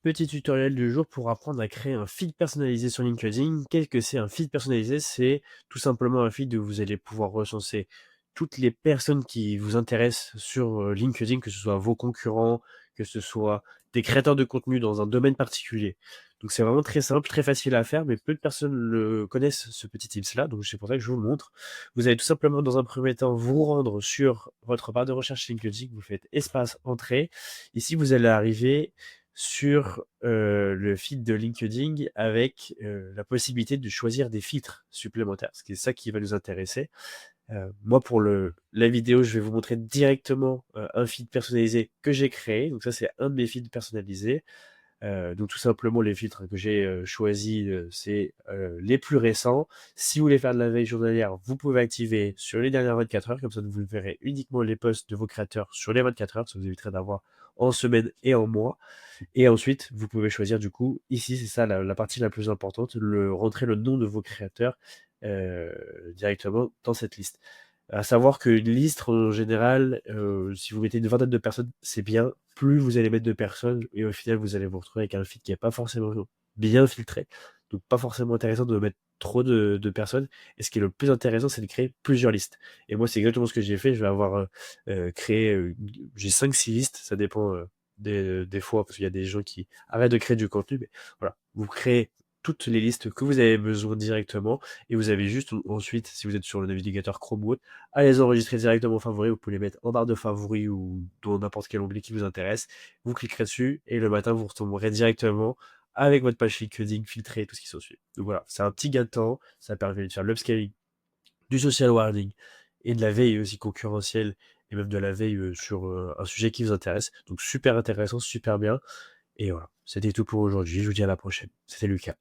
Petit tutoriel du jour pour apprendre à créer un feed personnalisé sur LinkedIn. Qu'est-ce que c'est un feed personnalisé? C'est tout simplement un feed où vous allez pouvoir recenser toutes les personnes qui vous intéressent sur LinkedIn, que ce soit vos concurrents, que ce soit des créateurs de contenu dans un domaine particulier. Donc c'est vraiment très simple, très facile à faire, mais peu de personnes le connaissent, ce petit tips-là, donc c'est pour ça que je vous le montre. Vous allez tout simplement, dans un premier temps, vous rendre sur votre barre de recherche LinkedIn, vous faites espace entrée. Ici, vous allez arriver sur le feed de LinkedIn avec la possibilité de choisir des filtres supplémentaires, ce qui est ça qui va nous intéresser. Moi, pour la vidéo, je vais vous montrer directement un feed personnalisé que j'ai créé. Donc ça, c'est un de mes feeds personnalisés. Donc tout simplement, les filtres que j'ai choisis, c'est les plus récents. Si vous voulez faire de la veille journalière, vous pouvez activer sur les dernières 24 heures, comme ça vous verrez uniquement les posts de vos créateurs sur les 24 heures, ça vous éviterait d'avoir en semaine et en mois. Et ensuite, vous pouvez choisir du coup, ici c'est ça la partie la plus importante, rentrer le nom de vos créateurs directement dans cette liste. À savoir qu'une liste en général, si vous mettez une vingtaine de personnes, c'est bien. Plus vous allez mettre de personnes, et au final vous allez vous retrouver avec un feed qui n'est pas forcément bien filtré. Donc pas forcément intéressant de mettre trop de personnes. Et ce qui est le plus intéressant, c'est de créer plusieurs listes. Et moi, c'est exactement ce que j'ai fait. Je vais avoir créé, j'ai 5-6 listes, ça dépend des fois, parce qu'il y a des gens qui arrêtent de créer du contenu, mais voilà, vous créez toutes les listes que vous avez besoin directement, et vous avez juste ensuite, si vous êtes sur le navigateur Chrome ou autre, à les enregistrer directement en favoris. Vous pouvez les mettre en barre de favoris ou dans n'importe quel onglet qui vous intéresse. Vous cliquerez dessus, et le matin, vous retomberez directement avec votre page LinkedIn filtrée et tout ce qui s'ensuit. Donc voilà, c'est un petit gain de temps, ça permet de faire l'upscaling, du social warning et de la veille aussi concurrentielle, et même de la veille sur un sujet qui vous intéresse. Donc super intéressant, super bien. Et voilà, c'était tout pour aujourd'hui. Je vous dis à la prochaine. C'était Lucas.